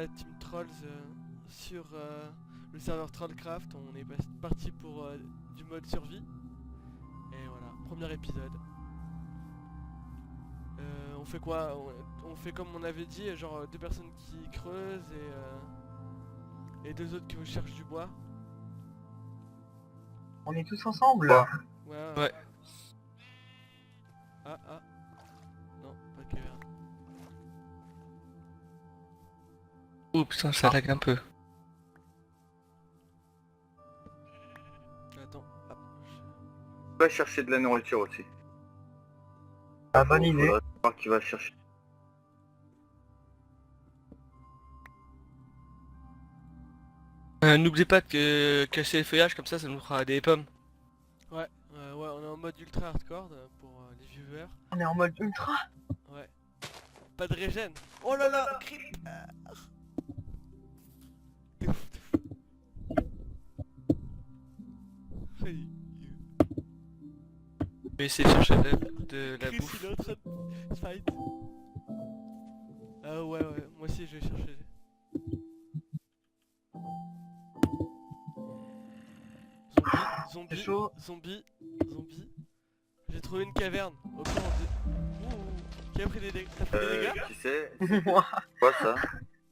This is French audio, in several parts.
la team Trolls sur le serveur Trollcraft. On est parti pour du mode survie. Et voilà, premier épisode. On fait quoi? On fait comme on avait dit, genre deux personnes qui creusent et deux autres qui cherchent du bois. On est tous ensemble. Ouais. Ah. Non, pas de caverne. Oh putain, ça lag un peu. Attends, hop. Va chercher de la nourriture aussi. Ah, bonne idée. Faudra savoir qui va chercher. N'oubliez pas de cacher les feuillages, comme ça nous fera des pommes. Ouais, on est en mode ultra hardcore pour les viewers. On est en mode ultra. Ouais. Pas de régène. Oh là là, creep. T'es fou. Je vais essayer de chercher de la Chris, bouffe. il est en train de fight. Ah ouais, moi aussi je vais chercher. C'est Zombie. chaud. Zombie. J'ai trouvé une caverne au camp de... Ouh. Qui a pris des dégâts? T'as pris des dégâts? Qui c'est? Moi. Quoi ça?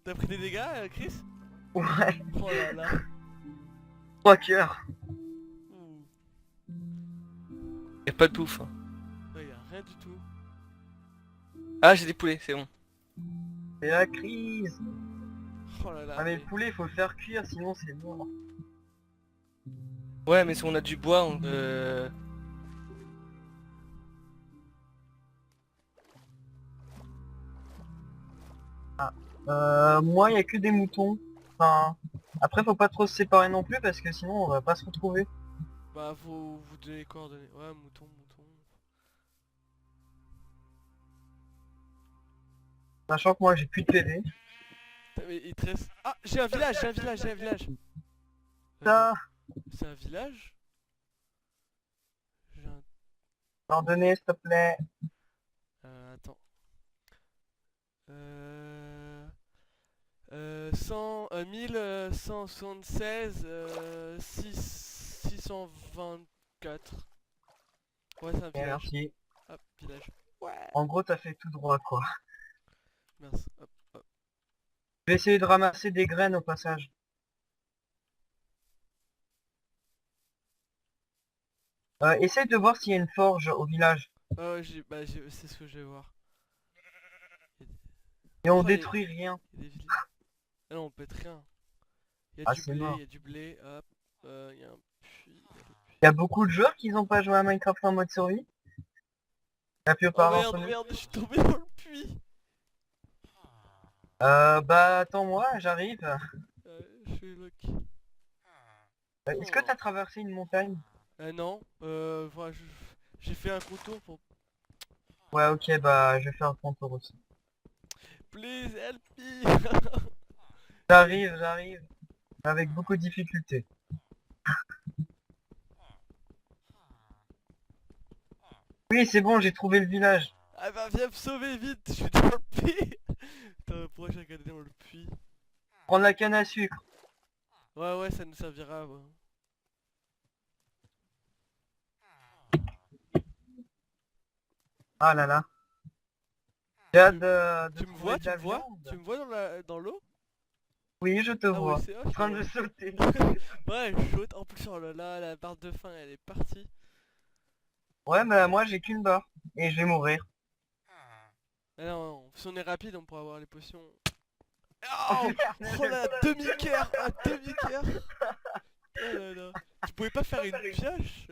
T'as pris des dégâts, Chris? Ouais. Oh là là. 3 cœurs. Ouh. Y'a pas de bouffe. Hein. Ouais, y'a rien du tout. Ah, j'ai des poulets, c'est bon. C'est la crise. Oh là là. Ah mais le poulet, il faut le faire cuire, sinon c'est mort. Ouais, mais si on a du bois, on Moi, il y a que des moutons. Enfin, après, faut pas trop se séparer non plus parce que sinon, on va pas se retrouver. Bah faut vous donner les coordonnées. Ouais, mouton. Sachant que moi, j'ai plus de PV. Putain, mais il te reste... Ah, j'ai un village. Ça, C'est un village? J'ai un... coordonnées, s'il te plaît. Attends. 1176 624. Ouais, c'est un village. Merci. Hop, village. Ouais. En gros, t'as fait tout droit, quoi. Merci. Hop. Je vais essayer de ramasser des graines au passage. Essaye de voir s'il y a une forge au village. Ah ouais, c'est ce que je vais voir. Et on Oh, détruit rien. Il y a des villes. Ah non, on pète rien. Il y a Ah, du c'est blé, mort. il y a du blé, hop. Il y a un puits. Il y a beaucoup de joueurs qui n'ont pas joué à Minecraft en mode survie. La Oh plupart d'entre nous. merde, je suis tombé dans le puits. Bah attends-moi, j'arrive. Je suis lock. Est-ce que t'as traversé une montagne? Non, voilà, j'ai fait un contour pour... Ouais, ok, bah je vais faire un contour aussi. Please help me. J'arrive. Avec beaucoup de difficultés. Oui, c'est bon, j'ai trouvé le village. Ah bah viens me sauver vite, je suis dans le puits. Attends, pourquoi j'ai regardé dans le puits? Prendre la canne à sucre. Ouais, ça nous servira, ouais. Ah là là. J'ai hâte de Tu me trouver vois, de la viande. Tu me vois dans l'eau? Oui, je te Ah vois. ouais, c'est En train de sauter. Ouais, je saute. En plus, oh là là, la barre de faim, elle est partie. Ouais, bah moi j'ai qu'une barre. Et je vais mourir. Ah non, si on est rapide, on pourra avoir les potions. Oh, Oh, merde. oh la demi-cœur, un demi-cœur. Oh là là. Tu pouvais pas faire une pioche?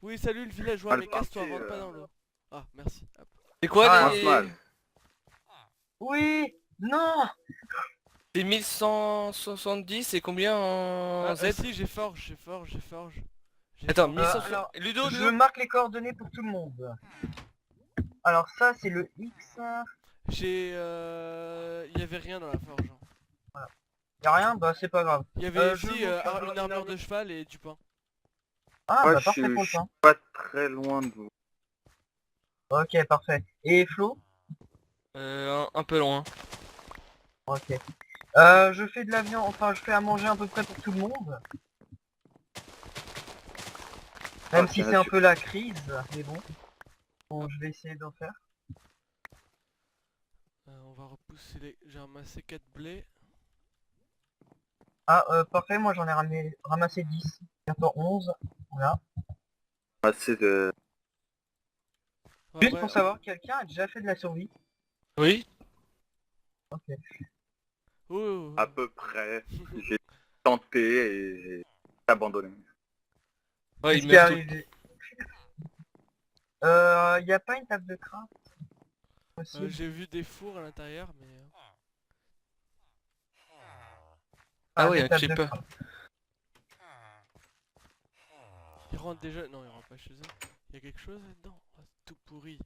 Oui, salut le villageois, Ah, mais le casse-toi, parti, rentre pas dans l'eau. Ah, merci. Hop. C'est quoi Ah, les... mal. Oui. Non. C'est 1170 et combien en Ah, Z? si, j'ai forge. J'ai Attends, forge. 1160... alors, Ludo, Je Ludo. marque les coordonnées pour tout le monde. Alors ça c'est le X. Il y avait rien dans la forge. Y'a rien? Bah c'est pas grave. Il y avait je ici vous fais une armure de cheval et du pain. Ah Ouais, bah je parfait pour le suis pain. pas très loin de vous. Ok, parfait. Et Flo? Un peu loin. Ok. Je fais de la viande, enfin je fais à manger à peu près pour tout le monde. Même si tiens, c'est un je- peu la crise, mais bon. Bon, je vais essayer d'en faire. On va repousser les... J'ai ramassé 4 blés. Ah, parfait, moi j'en ai ramassé 10. Bientôt 11. Voilà. Assez de... Ouais, Juste ouais, pour savoir, quelqu'un a déjà fait de la survie? Oui. Ok. oh, à peu près. J'ai tenté et j'ai abandonné. Ouais, Qu'est-ce il qui est meurt tout. arrivé? Y a pas une table de craft possible? J'ai vu des fours à l'intérieur, mais... Ah ouais, des un tables de creeper. craft. Ils rentrent déjà... Non, ils rentrent pas chez eux. Il y a quelque chose là-dedans? Oh, c'est tout pourri.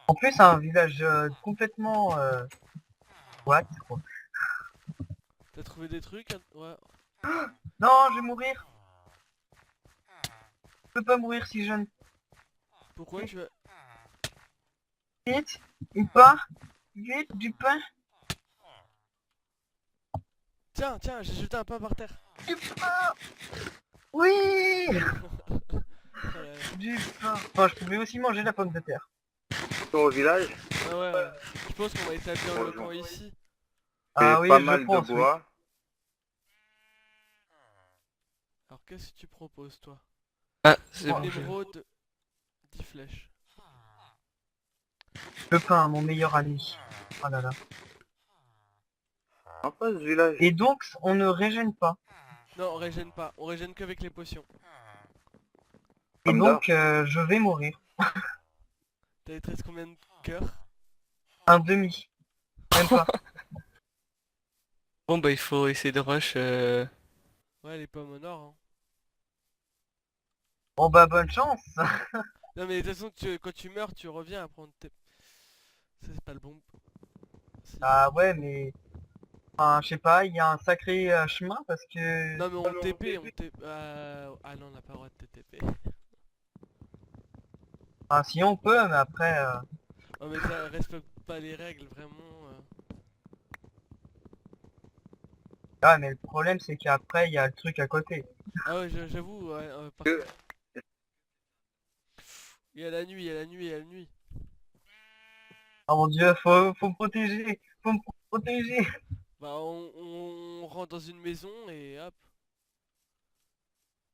En plus, c'est un village complètement... what, quoi. T'as trouvé des trucs hein? Ouais. Non, je vais mourir. Je peux pas mourir si jeune. Pourquoi tu vas... Vite, une pain. Vite, du pain. Tiens, tiens, j'ai jeté un pain par terre. Du pain. Oui. Oh là là. Du pain. Enfin, je pouvais aussi manger la pomme de terre. Au village, Ah ouais, je pense qu'on va établir le camp ici. Ah j'ai oui, pas je mal pense, de oui. bois. Alors qu'est-ce que tu proposes toi? Ah, c'est Oh, bon. j'ai- Émeraude, 10 flèches. Le pain, mon meilleur ami. Oh là là. Sympa ce village. Et donc, on ne régène pas. Non, on régène pas, on régène qu'avec les potions. Et Comme donc, je vais mourir. T'as il te reste combien de cœurs? Un demi. Même pas. Bon bah il faut essayer de rush. Ouais, les pommes au nord. Hein. Bon bah, bonne chance. Non mais de toute façon, quand tu meurs, tu reviens à prendre tes... Ça, c'est pas le bon... Si. Ah ouais, mais... Enfin, je sais pas, il y a un sacré chemin parce que... Non mais on TP, on TP... Ah non, on n'a pas le droit de TP. Enfin, si on peut, mais après... Oh mais ça respecte pas les règles, vraiment. Ah, mais le problème, c'est qu'après, il y a le truc à côté. Ah ouais, j'avoue, ouais, par Que- contre... Il y a la nuit, il y a la nuit, il y a la nuit. Oh mon dieu, faut me protéger. Faut me protéger. Bah on rentre dans une maison et hop.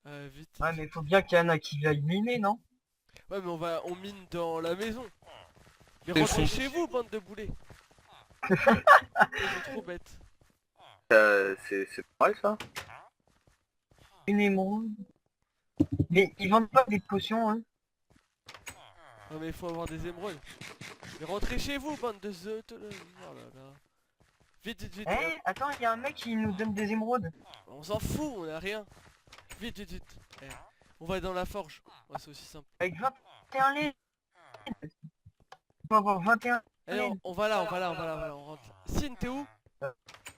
Vite. Ouais, mais faut bien qu'il y en a qui aillent miner, non? Ouais mais on mine dans la maison. Mais C'est rentrez fou. chez vous, bande de boulets. Ils sont trop bêtes. c'est pas mal ça. Une émeraude. Mais ils vendent pas des potions, hein? Non mais il faut avoir des émeraudes. Mais rentrez chez vous, bande de zeux. Oh là là. Vite, vite, vite. Eh, attends, il y a un mec qui nous donne des émeraudes. On s'en fout, on a rien. Vite, vite, vite. Eh, on va dans la forge. Ouais, c'est aussi simple. Avec 21 lait. Il faut avoir 21 Allez, lait. on va là, on va là, on va là, on rentre. Sin, t'es où?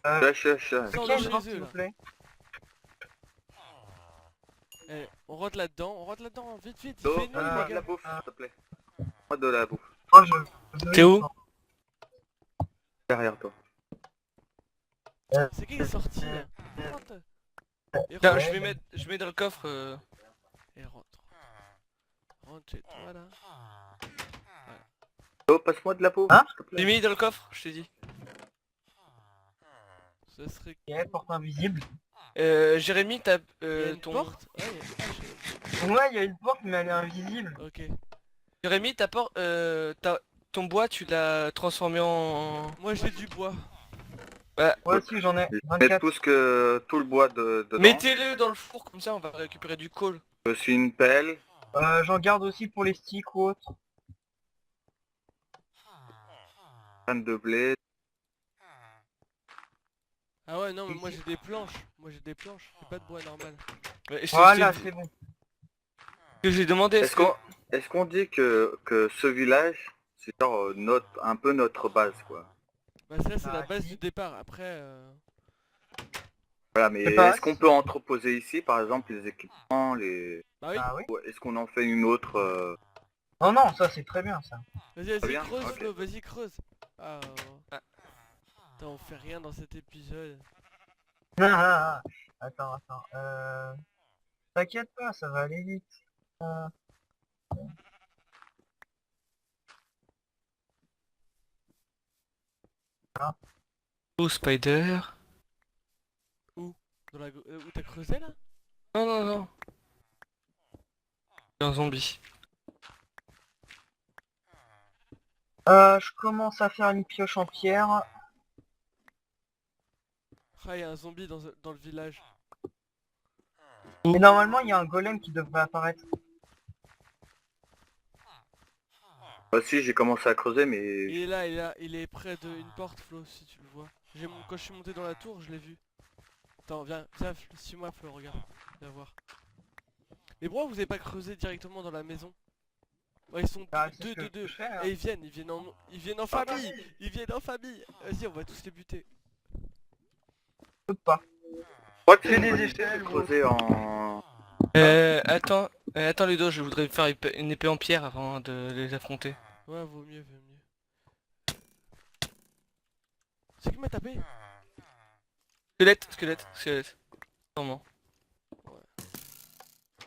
Lâche. Sors Ok, de je rentre, chez s'il eux vous là. plaît. Eh, on rentre là-dedans, vite, vite, il Oh, fait nuit moi les de la gars. bouffe, s'il te plaît. Moi de la bouffe. Oh, T'es où? Derrière toi. C'est qui est sorti là? Rentre. Et Tiens, rentre. je mets dans le coffre. Et rentre. Rentre chez toi là. Oh, passe-moi de la bouffe, Hein s'il te J'ai plaît. mis dans le coffre, je t'ai dit. Ça serait... Ok, porte invisible. Jérémy, Il y a une ton... porte? Ouais, Ouais, il y a une porte, mais elle est invisible. ok. Jérémy, ton bois, tu l'as transformé en... Moi j'ai du bois. Bah, Moi aussi, j'en ai Je vais 24. mettre tout le bois dedans. mettez-le dans le four, comme ça on va récupérer du coal. Je suis une pelle. J'en garde aussi pour les sticks ou autres. Graines de blé. Ah ouais, non, mais moi j'ai des planches. Moi j'ai des planches. J'ai pas de bois normal. Ouais, Voilà, c'est bon. que j'ai demandé, Est-ce qu'on dit que ce village, c'est genre un peu notre base, quoi. Bah ça c'est la Ah, base si. du départ. Après... Voilà, mais C'est pas est-ce qu'on peut entreposer ici, par exemple, les équipements, les... Bah oui. Ah oui. Ou est-ce qu'on en fait une autre Oh non, ça c'est très bien ça. Vas-y, bien, creuse, ok. Flo, vas-y, creuse. Ah, Ah. Putain, on fait rien dans cet épisode. Attends. T'inquiète pas, ça va aller vite. Euh, Oh, Spider. Où t'as creusé là? Non, non, non. C'est un zombie. je commence à faire une pioche en pierre. Ah, y a un zombie dans le village. Et normalement, il y a un golem qui devrait apparaître. Moi aussi, j'ai commencé à creuser, mais Il est là, il est près d'une porte, Flo, si tu le vois. Quand je suis monté dans la tour, je l'ai vu. Attends, viens, suis-moi, Flo, regarde. Viens voir. Mais pourquoi vous avez pas creusé directement dans la maison? Ouais, ils sont Ah, c'est deux, ce que deux, deux. je fais, hein. Et ils viennent en famille. Ils viennent en famille. Vas-y, on va tous les buter. Je peux pas. je crois que Fais c'est des une bonne idée échelles, de ou creuser en... Attends Ludo, je voudrais faire une épée en pierre avant de les affronter. Ouais, vaut mieux. C'est qui m'a tapé? Squelette. Sûrement.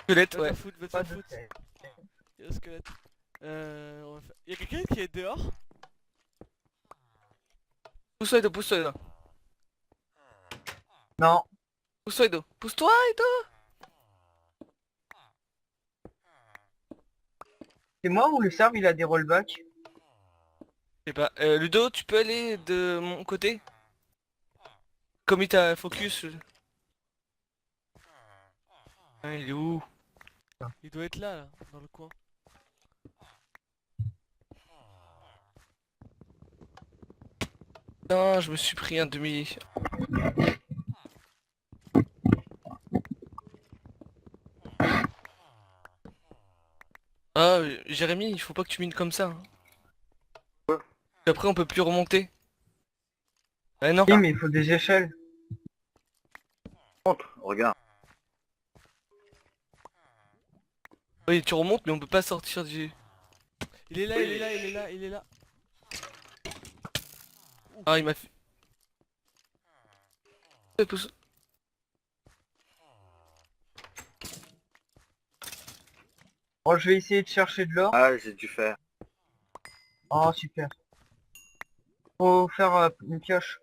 Squelette, ouais. Va te pas faire de foutre. fait. Il y a le squelette. Y a quelqu'un qui est dehors? Pousse-toi, Edo. Non, Pousse-toi, Edo. Pousse-toi, Edo. c'est moi ou le serve il a des rollbacks? Je sais pas. Ludo, tu peux aller de mon côté? Comme il t'a focus. Ah, il est où? Il doit être là, dans le coin. Non, je me suis pris un demi. Ah, Jérémy, il faut pas que tu mines comme ça, hein. Ouais. Après, on peut plus remonter. Ah non. Oui, mais il faut des échelles. Regarde. Oui, tu remontes, mais on peut pas sortir du... Il est là. Ah, il m'a fait... Pousse. Bon, je vais essayer de chercher de l'or. Ah, j'ai dû faire. Oh, super. Faut faire une pioche.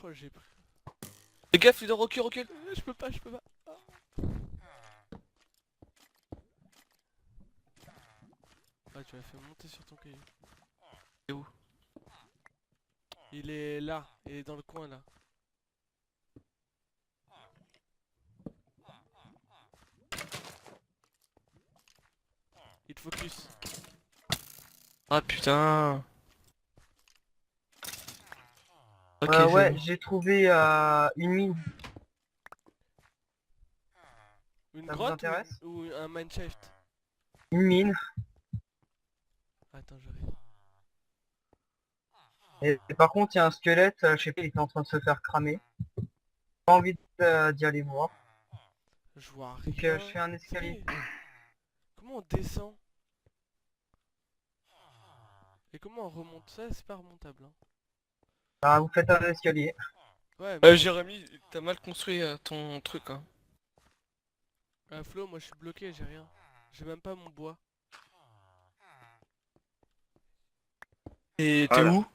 Oh, j'ai pris. Fais gaffe, Ludo, recule. Je peux pas. Ah. Ah, tu m'as fait monter sur ton caillou. Il est où? Il est là, il est dans le coin là. Il te focus. Ah putain. Ok, Ouais, c'est bon. j'ai trouvé une mine. Une Ça vous grotte intéresse ou un mineshaft? Une mine. Attends, j'arrive. Et par contre, il y a un squelette, je sais pas, il est en train de se faire cramer. Pas envie d'y aller voir. Je vois Donc rien. je fais un escalier. Comment on descend? Et comment on remonte ça? C'est pas remontable, hein. Ah, vous faites un escalier. Ouais, mais Jérémy, t'as mal construit ton truc, hein. Flo, moi je suis bloqué, j'ai rien. J'ai même pas mon bois. Et t'es Voilà. où?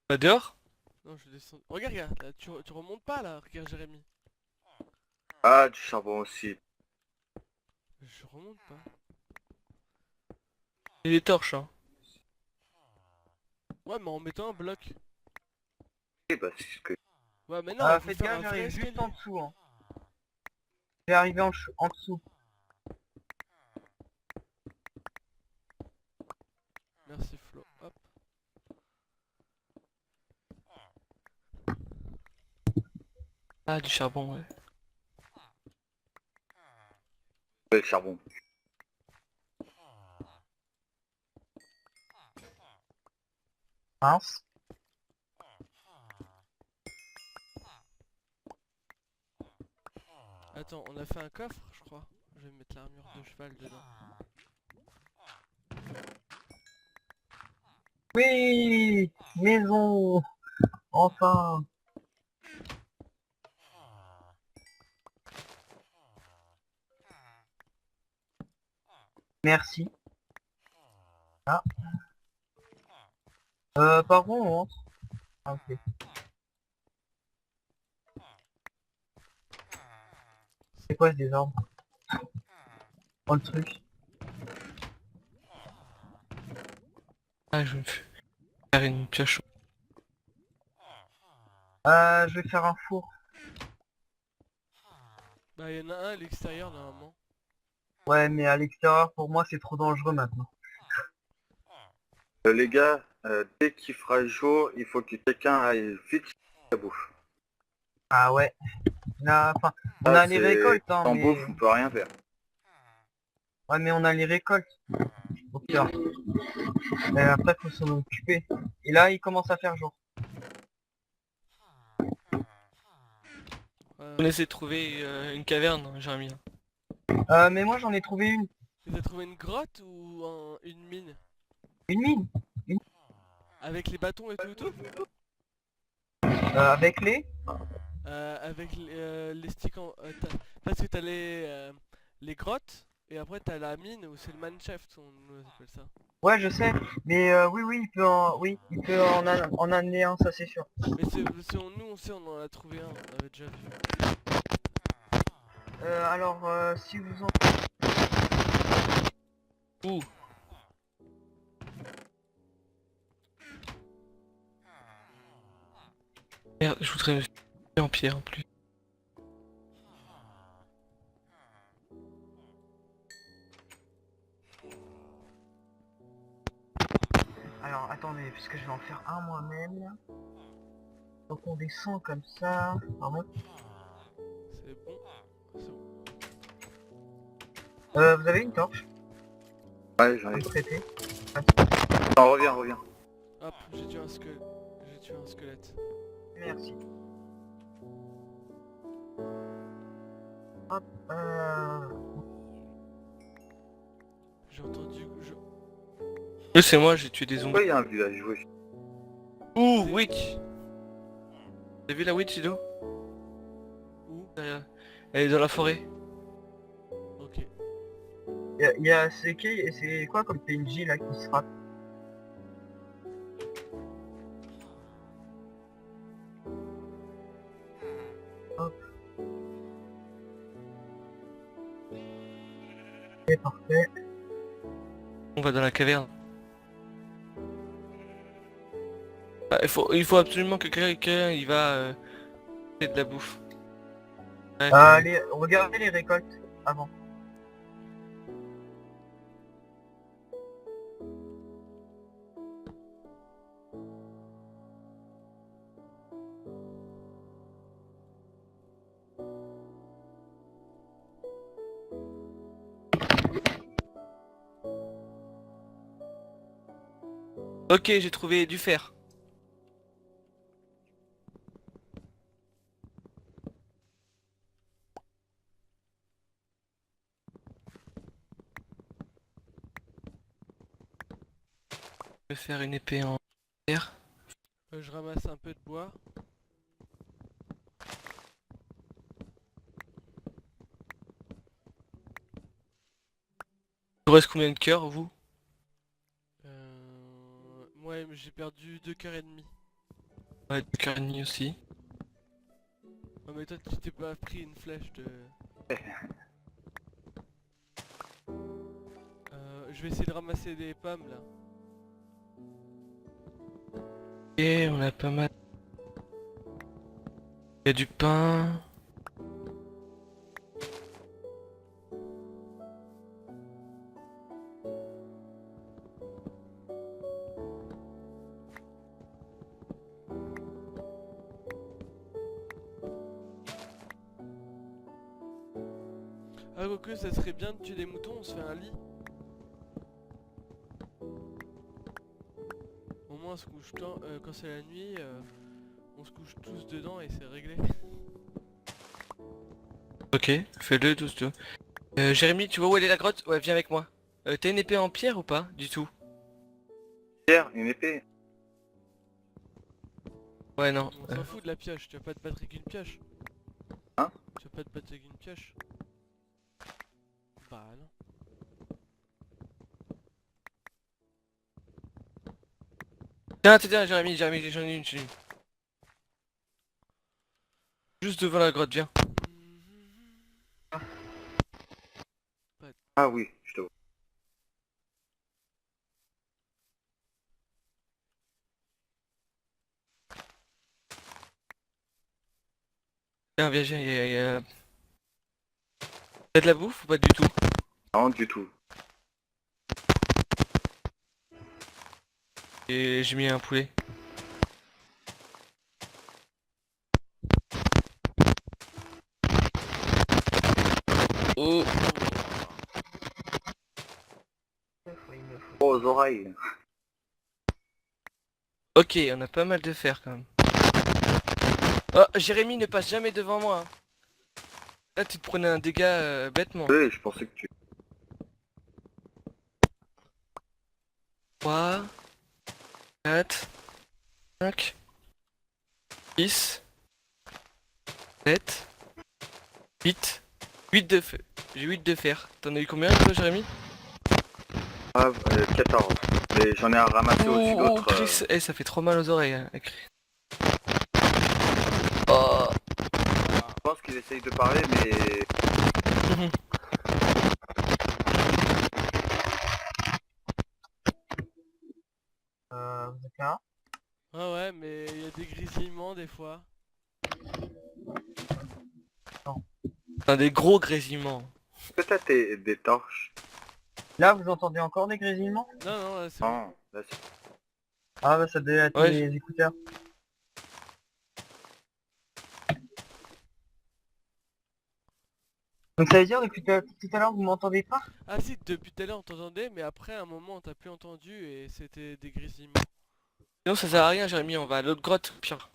Bah dehors? Non, je descends. Regarde, là, tu remontes pas là, regarde Jérémy. Ah, du charbon aussi. Je remonte pas. Et les torches, hein. Ouais, mais en mettant un bloc. Eh bah, c'est ce que... Ouais, mais non, faut Faites faire gaffe, un vrai j'arrive juste escalier. en dessous. Hein. Je vais arriver en dessous. Merci Flo. Hop. Ah, du charbon, ouais. Le charbon. Mince. Attends, on a fait un coffre, je crois. Je vais mettre l'armure de cheval dedans. Oui, maison, enfin. Merci. Ah. Par contre, on rentre. Ah, ok. C'est quoi ce désordre? Oh le truc. Ah, je vais me faire une pioche. Je vais faire un four. Bah y'en a un à l'extérieur normalement. Ouais, mais à l'extérieur, pour moi, c'est trop dangereux maintenant. Les gars, dès qu'il fera jour, il faut que quelqu'un aille vite chercher la bouffe. Ah ouais. Là, enfin, on Là, a les c'est... récoltes, hein, Sans mais... bouffe, on peut rien faire. Ouais, mais on a les récoltes. Au pire. Mais après, faut s'en occuper. Et là, il commence à faire jour. On essaie de trouver une caverne, Jérémy. Mais moi, j'en ai trouvé une. Et t'as trouvé une grotte ou une mine? Une mine. Avec les bâtons et tout? Avec les... Avec les sticks en... Parce que t'as les grottes, et après t'as la mine où c'est le mineshaft, on appelle ça. Ouais, je sais. Mais oui, oui, il peut en amener un, ça c'est sûr. Mais nous on sait, on en a trouvé un, on avait déjà vu. Alors, si vous en... Ouh. Merde, je voudrais me faire en pierre en plus. Alors, attendez, puisque je vais en faire un moi-même, là. Donc on descend comme ça. Pardon. C'est bon. C'est bon. Vous avez une torche Ouais, j'en à ai... me prêter? Non, reviens. Hop, j'ai tué un squelette. J'ai tué un squelette. Merci. Hop, J'ai entendu... C'est moi, j'ai tué des zombies. Pourquoi il y a un village oui. Ouh, witch. T'as vu la witch, Ido? Où? Derrière. Elle est dans la forêt. Ok. il y a c'est quoi comme PNJ là qui se rate? Hop. Ok, parfait. On va dans la caverne. Ah, il faut absolument que quelqu'un il va faire de la bouffe. Ouais, Allez, regardez les récoltes avant. Ok, j'ai trouvé du fer. Je vais faire une épée en fer. Je ramasse un peu de bois. Il vous reste combien de cœurs, vous? Ouais, mais j'ai perdu 2 cœurs et demi. Ouais, 2 cœurs et demi aussi. Oh mais toi tu t'es pas pris une flèche de... Je vais essayer de ramasser des pommes là. Et on a pas mal. Il y a du pain. Ah quoique ça serait bien de tuer des moutons, on se fait un lit. Au moins on se couche quand c'est la nuit, on se couche tous dedans et c'est réglé. Ok, fais-le tous deux. Jérémy, tu vois où elle est la grotte? Ouais, viens avec moi. T'as une épée en pierre ou pas? Du tout. Pierre, une épée. Ouais, non. On s'en fout de la pioche, tu vas pas te battre avec une pioche. Hein? Tu vas pas te battre avec une pioche. Bah non. Tiens, Jérémy, j'en ai une, j'en ai une. Juste devant la grotte, viens. Ah oui, je te vois. Viens, T'as de la bouffe ou pas du tout? Non, du tout. Et j'ai mis un poulet. Oh, Oh, aux oreilles. ok, on a pas mal de fer quand même. Oh, Jérémy, ne passe jamais devant moi, hein. Là, tu te prenais un dégât bêtement. Oui, je pensais que tu... 3, 4, 5, 6, 7, 8. 8 de fer. J'ai 8 de fer. T'en as eu combien toi, Jérémy? Ah, 14. Mais j'en ai ramassé aussi d'autres. Chris, eh, ça fait trop mal aux oreilles, hein, Chris. Oh. Je pense qu'ils essayent de parler, mais... Vous êtes là? Ah ouais, mais il y a des grésillements des fois. Enfin, des gros grésillements. Peut-être des torches. Là, vous entendez encore des grésillements? Non, non, là c'est bon. Non, là, c'est... Ah bah ça devait être Ouais, mes écouteurs. Donc ça veut dire depuis tout à l'heure vous m'entendez pas? Ah si, depuis tout à l'heure on t'entendait, mais après à un moment on t'a plus entendu et c'était des grésillements. sinon ça sert à rien, Jérémy, on va à l'autre grotte, pire.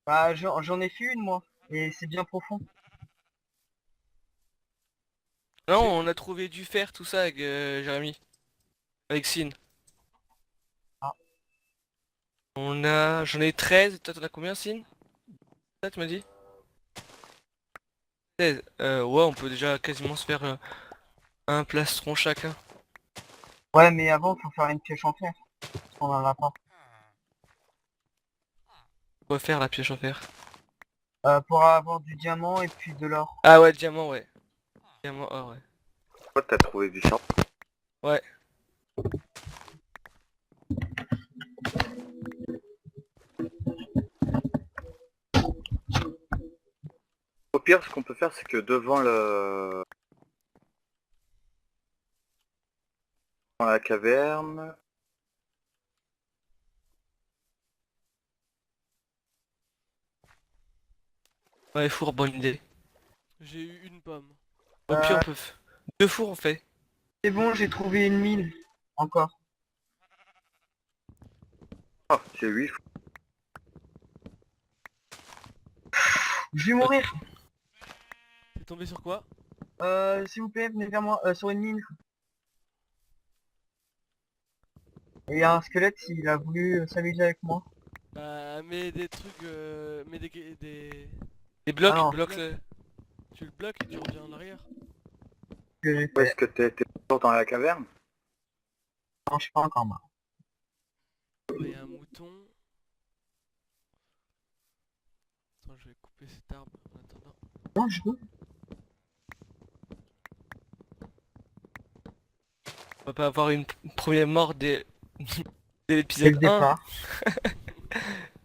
Bah j'en ai fait une moi. Et c'est bien profond. Non, on a trouvé du fer, tout ça avec Jérémy. Avec Sin. Ah. J'en ai 13, toi t'en as combien, Sin? Ça, tu m'as dit? 16. Ouais, on peut déjà quasiment se faire un plastron chacun. Ouais mais avant faut faire une pioche en fer. Parce qu'on en a pas. On va faire la pioche en fer. Pour avoir du diamant et puis de l'or. Ah ouais, diamant, ouais. Diamant or, ouais. Toi, t'as trouvé du charbon. Ouais. Au pire, ce qu'on peut faire, c'est que devant le... Dans la caverne... Ouais, four, bonne idée. J'ai eu une pomme. Au pire, Euh, on peut... Deux fours, on fait. C'est bon j'ai trouvé une mine. Encore. Oh, j'ai 8. Je vais mourir. T'es tombé sur quoi? S'il vous plaît venez vers moi. Sur une mine. Et il y a un squelette il a voulu s'amuser avec moi. Bah mets des trucs, mets des... Les blocs, Ah non. bloque Tu le bloques et tu reviens en arrière. Que j'ai Où fait. est-ce que t'es toujours dans la caverne? Non je suis pas encore mort. Il y a un mouton. Attends, je vais couper cet arbre en attendant. Non je veux. On va pas avoir une première mort dès, dès Dès l'épisode le 1. départ.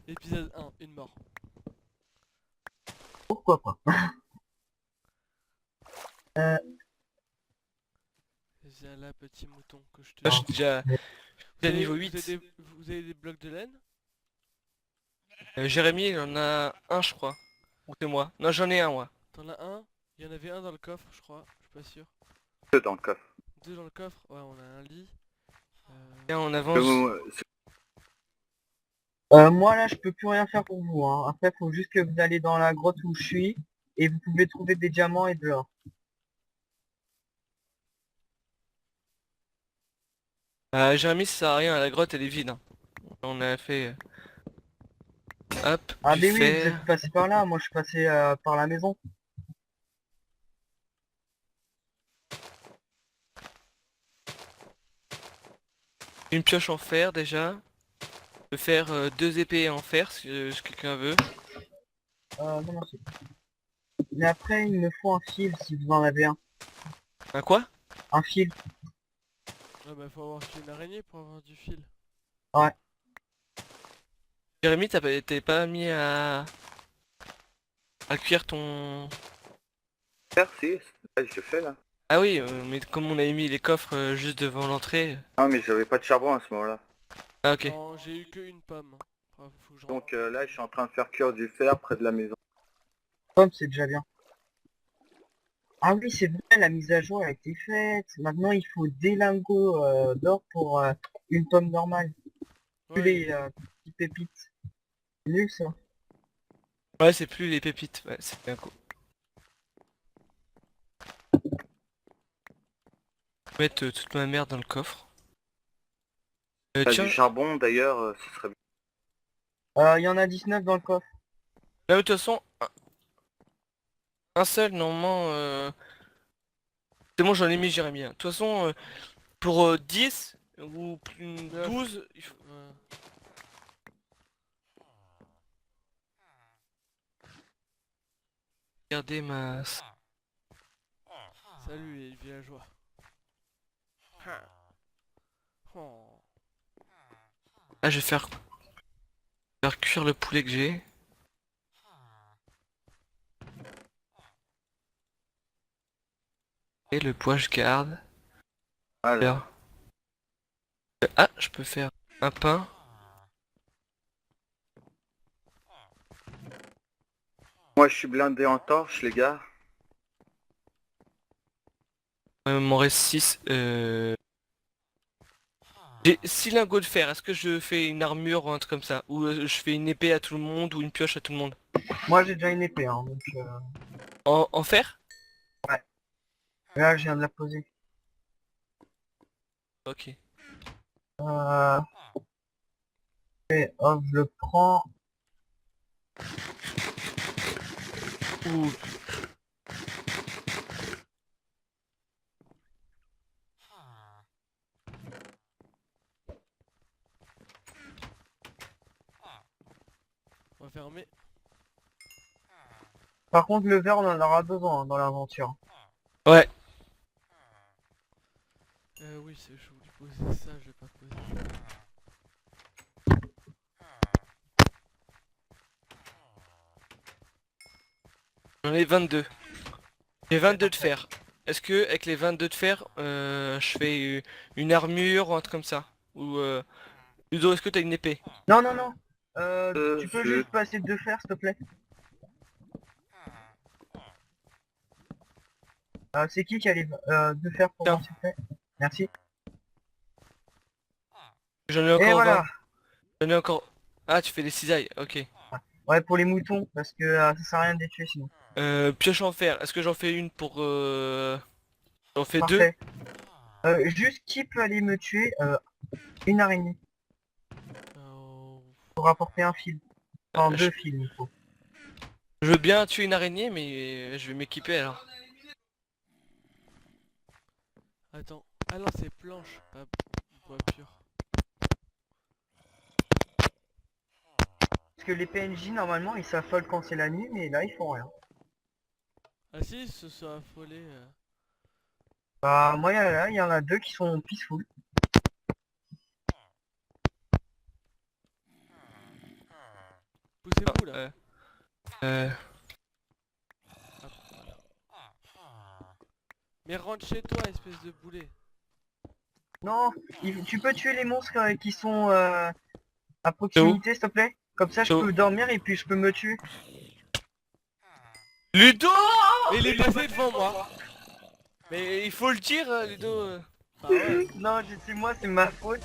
Épisode 1, une mort. Pourquoi pas. Viens là, petit mouton, que je te Là, je dis. suis déjà niveau 8. Vous avez des blocs de laine? Jérémy, il en a un, je crois. Ou c'est moi. Non, j'en ai un, moi. T'en as un? Il y en avait un dans le coffre, je crois. Je suis pas sûr. Deux dans le coffre. Deux dans le coffre? Ouais, on a un lit. Tiens, on avance. Moi là je peux plus rien faire pour vous hein. Après faut juste que vous allez dans la grotte où je suis et vous pouvez trouver des diamants et de l'or. Jérémy ça sert à rien, la grotte elle est vide. Hein. On a fait... Hop, Ah du mais oui, vous fer. êtes passé par là, moi je suis passé par la maison. Une pioche en fer déjà. Je peux faire 2 épées en fer si quelqu'un veut. Non, non, c'est... Mais après, il me faut un fil si vous en avez un. Un quoi? Un fil. Ouais bah faut avoir tué une araignée pour avoir du fil. Ouais. Jérémy, t'es pas mis à cuire ton... Merci, ouais, je fais là. Ah oui, mais comme on avait mis les coffres juste devant l'entrée... Ah mais j'avais pas de charbon à ce moment-là. Ah ok. Non, j'ai eu que une pomme. Enfin, faut que je Donc là je suis en train de faire cuire du fer près de la maison. Pomme, c'est déjà bien. Ah oui, c'est vrai, la mise à jour a été faite. Maintenant, il faut des lingots d'or pour une pomme normale. Plus Ouais, les petites pépites. C'est nul ça. Ouais, c'est plus les pépites, ouais, c'est bien cool. Mettre toute ma merde dans le coffre. T'as Tiens, du charbon d'ailleurs, ce serait bien. Il y en a 19 dans le coffre. là de toute façon, un seul normalement... C'est bon, j'en ai mis Jérémy. Hein. De toute façon, pour 10 ou plus 12, il faut... ouais. Regardez ma... Salut les villageois. Ah. Oh. Ah, je vais faire cuire le poulet que j'ai. Et le bois je garde. Alors, Alors. Ah, je peux faire un pain. moi je suis blindé en torche les gars. Il m'en reste 6. J'ai 6 lingots de fer. Est-ce que je fais une armure ou un truc comme ça? Ou je fais une épée à tout le monde ou une pioche à tout le monde? Moi, j'ai déjà une épée, hein, donc En fer? là, je viens de la poser. Ok. Euh... Et hop, je le prends. Ouh. On va fermer. Par contre, le verre, on en aura besoin hein, dans l'aventure. Ouais. Oui, je voulais poser ça, je vais pas poser. J'en ai 22. J'ai 22 de fer. Est-ce que avec les 22 de fer, je fais une armure ou un truc comme ça? Ou Ludo, est-ce que t'as une épée? Non, non, non. Tu peux je- juste passer 2 fers, s'il te plaît. C'est qui a les 2 fers pour Tiens. moi, s'il te plaît? Merci. J'en ai Et encore voilà. 20. J'en ai encore... Ah, tu fais des cisailles, ok. Ouais, pour les moutons, parce que ça sert à rien de les tuer sinon. Pioche en fer, est-ce que j'en fais une pour... J'en fais deux? Parfait. Juste qui peut aller me tuer une araignée pour apporter un fil. Enfin, Je 2 fils, il faut. je veux bien tuer une araignée, mais je vais m'équiper alors. Attends. Ah non, c'est planche, pas bois pur. Parce que les PNJ, normalement, ils s'affolent quand c'est la nuit, mais là, ils font rien. Ah si, ils se sont affolés. Bah, moi, il y en a 2 qui sont peaceful. Poussez-vous là. Euh... Hop, voilà. Mais rentre chez toi, espèce de boulet. Non, tu peux tuer les monstres qui sont à proximité, s'il te plaît. Comme ça, je Où peux dormir et puis je peux me tuer. Ludo! Mais il est passé devant moi. Mais il faut le dire, Ludo. Bah ouais. Non, c'est moi, c'est ma faute.